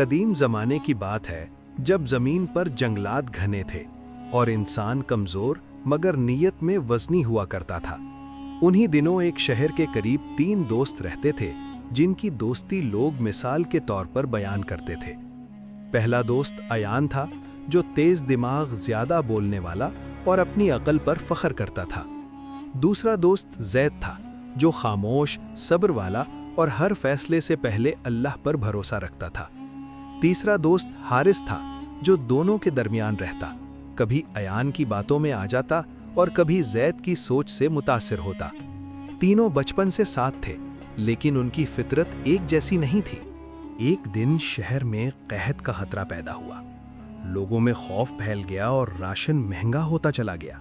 कदीम ज़माने की बात है जब ज़मीन पर जंगलात घने थे और इंसान कमज़ोर मगर नीयत में वज़नी हुआ करता था। उन्हीं दिनों एक शहर के करीब 3 दोस्त रहते थे जिनकी दोस्ती लोग मिसाल के तौर पर बयान करते थे। पहला दोस्त अयान था जो तेज़ दिमाग, ज़्यादा बोलने वाला और अपनी अक़ल पर फ़ख्र करता था। दूसरा दोस्त ज़ैद था जो खामोश, सब्र वाला और हर फैसले से पहले अल्लाह पर भरोसा रखता था। तीसरा दोस्त हारिस था जो दोनों के दरमियान रहता, कभी अयान की बातों में आ जाता और कभी ज़ैद की सोच से मुतासिर होता। तीनों बचपन से साथ थे लेकिन उनकी फितरत एक जैसी नहीं थी। एक दिन शहर में कहत का खतरा पैदा हुआ। लोगों में खौफ फैल गया और राशन महंगा होता चला गया।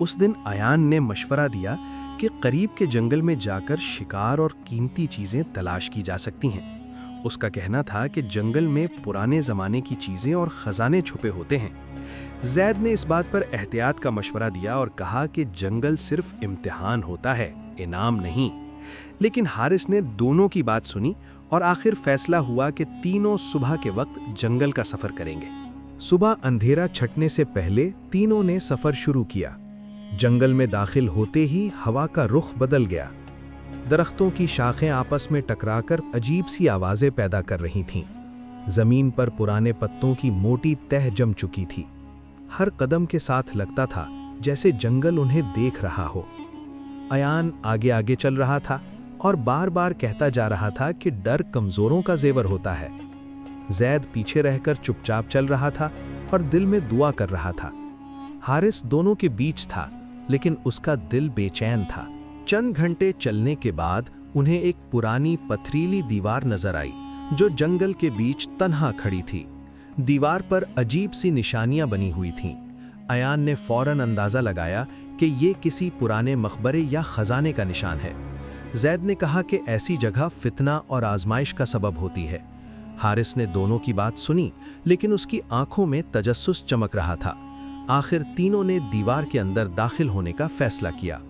उस दिन अयान ने मशवरा दिया कि करीब के जंगल में जाकर शिकार और कीमती चीज़ें तलाश की जा सकती हैं। उसका कहना था कि जंगल में पुराने ज़माने की चीज़ें और ख़जाने छुपे होते हैं। ज़ैद ने इस बात पर एहतियात का मशवरा दिया और कहा कि जंगल सिर्फ इम्तिहान होता है, इनाम नहीं। लेकिन हारिस ने दोनों की बात सुनी और आखिर फैसला हुआ कि तीनों सुबह के वक्त जंगल का सफ़र करेंगे। सुबह अंधेरा छटने से पहले तीनों ने सफ़र शुरू किया। जंगल में दाखिल होते ही हवा का रुख बदल गया। दरख्तों की शाखें आपस में टकराकर अजीब सी आवाज़ें पैदा कर रही थीं। ज़मीन पर पुराने पत्तों की मोटी तह जम चुकी थी। हर कदम के साथ लगता था जैसे जंगल उन्हें देख रहा हो। अयान आगे आगे चल रहा था और बार बार कहता जा रहा था कि डर कमज़ोरों का ज़ेवर होता है। ज़ैद पीछे रहकर चुपचाप चल रहा था और दिल में दुआ कर रहा था। हारिस दोनों के बीच था लेकिन उसका दिल बेचैन था। चंद घंटे चलने के बाद उन्हें एक पुरानी पथरीली दीवार नजर आई जो जंगल के बीच तन्हा खड़ी थी। दीवार पर अजीब सी निशानियां बनी हुई थीं। अयान ने फौरन अंदाज़ा लगाया कि ये किसी पुराने मकबरे या खजाने का निशान है। ज़ैद ने कहा कि ऐसी जगह फितना और आजमाइश का सबब होती है। हारिस ने दोनों की बात सुनी लेकिन उसकी आंखों में तजस्सुस चमक रहा था। आखिर तीनों ने दीवार के अंदर दाखिल होने का फैसला किया।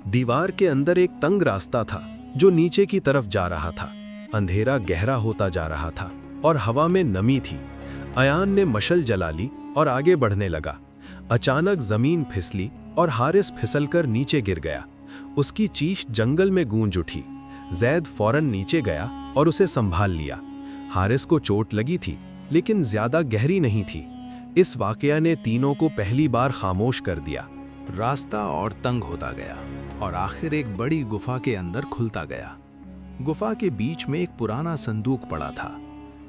दीवार के अंदर एक तंग रास्ता था जो नीचे की तरफ जा रहा था। अंधेरा गहरा होता जा रहा था और हवा में नमी थी। अयान ने मशल जला ली और आगे बढ़ने लगा। अचानक जमीन फिसली और हारिस फिसलकर नीचे गिर गया। उसकी चीख जंगल में गूंज उठी। ज़ैद फौरन नीचे गया और उसे संभाल लिया। हारिस को चोट लगी थी लेकिन ज्यादा गहरी नहीं थी। इस वाकया ने तीनों को पहली बार खामोश कर दिया। रास्ता और तंग होता गया और आखिर एक बड़ी गुफा के अंदर खुलता गया। गुफा के बीच में एक पुराना संदूक पड़ा था।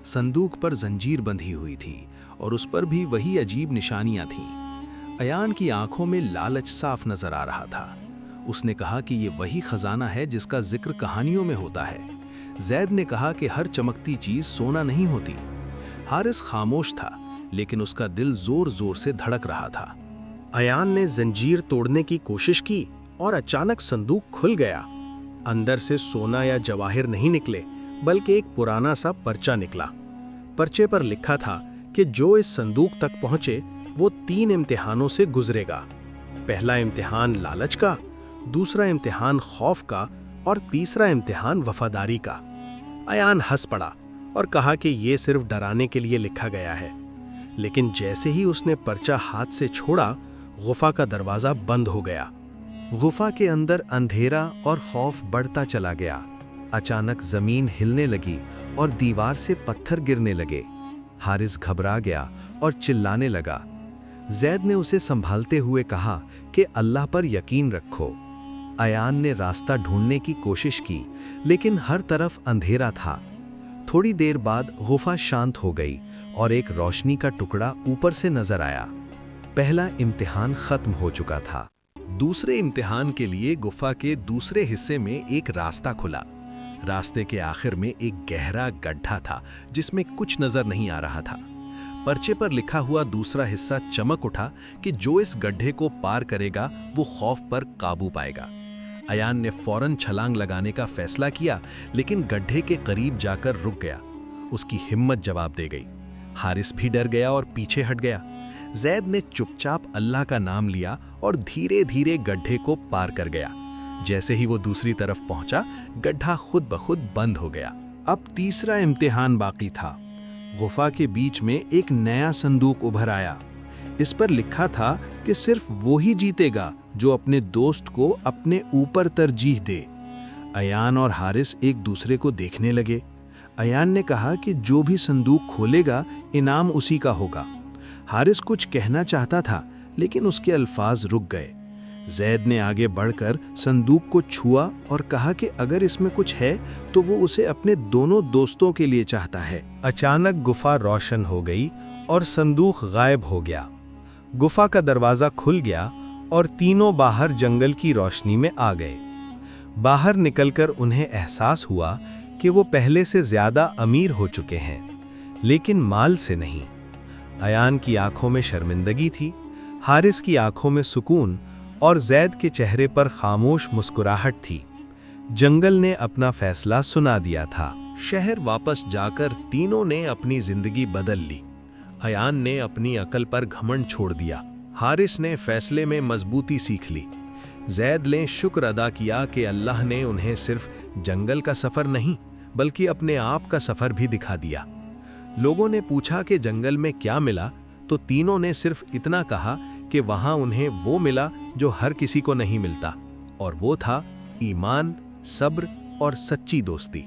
संदूक पर जंजीर बंधी हुई थी और उस पर भी वही अजीब निशानियां थीं। अयान की आंखों में लालच साफ नजर आ रहा था। उसने कहा कि ये वही खजाना है जिसका जिक्र कहानियों में होता है। ज़ैद ने कहा कि हर चमकती चीज सोना नहीं होती। हारिस खामोश था लेकिन उसका दिल जोर जोर से धड़क रहा था। अयान ने जंजीर तोड़ने की कोशिश की और अचानक संदूक खुल गया। अंदर से सोना या जवाहिर नहीं निकले बल्कि एक पुराना सा पर्चा निकला। पर्चे पर लिखा था कि जो इस संदूक तक पहुंचे वो 3 इम्तिहानों से गुजरेगा। पहला इम्तिहान लालच का, दूसरा इम्तिहान खौफ का और तीसरा इम्तिहान वफादारी का। अयान हंस पड़ा और कहा कि ये सिर्फ डराने के लिए लिखा गया है। लेकिन जैसे ही उसने पर्चा हाथ से छोड़ा, गुफा का दरवाज़ा बंद हो गया। गुफा के अंदर अंधेरा और खौफ बढ़ता चला गया। अचानक ज़मीन हिलने लगी और दीवार से पत्थर गिरने लगे। हारिस घबरा गया और चिल्लाने लगा। ज़ैद ने उसे संभालते हुए कहा कि अल्लाह पर यकीन रखो। अयान ने रास्ता ढूंढने की कोशिश की लेकिन हर तरफ अंधेरा था। थोड़ी देर बाद गुफा शांत हो गई और एक रोशनी का टुकड़ा ऊपर से नजर आया। पहला इम्तिहान खत्म हो चुका था। दूसरे इम्तिहान के लिए गुफा के दूसरे हिस्से में एक रास्ता खुला। रास्ते के आखिर में एक गहरा गड्ढा था जिसमें कुछ नजर नहीं आ रहा था। पर्चे पर लिखा हुआ दूसरा हिस्सा चमक उठा कि जो इस गड्ढे को पार करेगा वो खौफ पर काबू पाएगा। अयान ने फौरन छलांग लगाने का फैसला किया लेकिन गड्ढे के करीब जाकर रुक गया। उसकी हिम्मत जवाब दे गई। हारिस भी डर गया और पीछे हट गया। ज़ैद ने चुपचाप अल्लाह का नाम लिया और धीरे धीरे गड्ढे को पार कर गया। जैसे ही वो दूसरी तरफ पहुंचा, गड्ढा खुद ब खुद बंद हो गया। अब तीसरा इम्तिहान बाकी था। गुफा के बीच में एक नया संदूक उभर आया। इस पर लिखा था कि सिर्फ वो ही जीतेगा जो अपने दोस्त को अपने ऊपर तरजीह दे। अयान और हारिस एक दूसरे को देखने लगे। अयान ने कहा कि जो भी संदूक खोलेगा इनाम उसी का होगा। हारिस कुछ कहना चाहता था, लेकिन उसके अल्फाज रुक गए। जैद ने आगे बढ़कर संदूक को छुआ और कहा कि अगर इसमें कुछ है तो वो उसे अपने दोनों दोस्तों के लिए चाहता है। अचानक गुफा रोशन हो गई और संदूक गायब हो गया। गुफा का दरवाजा खुल गया और तीनों बाहर जंगल की रोशनी में आ गए। बाहर निकलकर उन्हें एहसास हुआ कि वो पहले से ज्यादा अमीर हो चुके हैं, लेकिन माल से नहीं। अयान की आंखों में शर्मिंदगी थी, हारिस की आंखों में सुकून और जैद के चेहरे पर खामोश मुस्कुराहट थी। जंगल ने अपना फैसला सुना दिया था। शहर वापस जाकर तीनों ने अपनी जिंदगी बदल ली। अयान ने अपनी अकल पर घमंड छोड़ दिया, हारिस ने फैसले में मजबूती सीख ली, जैद ने शुक्र अदा किया कि अल्लाह ने उन्हें सिर्फ जंगल का सफ़र नहीं बल्कि अपने आप का सफ़र भी दिखा दिया। लोगों ने पूछा कि जंगल में क्या मिला, तो तीनों ने सिर्फ इतना कहा कि वहाँ उन्हें वो मिला जो हर किसी को नहीं मिलता, और वो था ईमान, सब्र और सच्ची दोस्ती।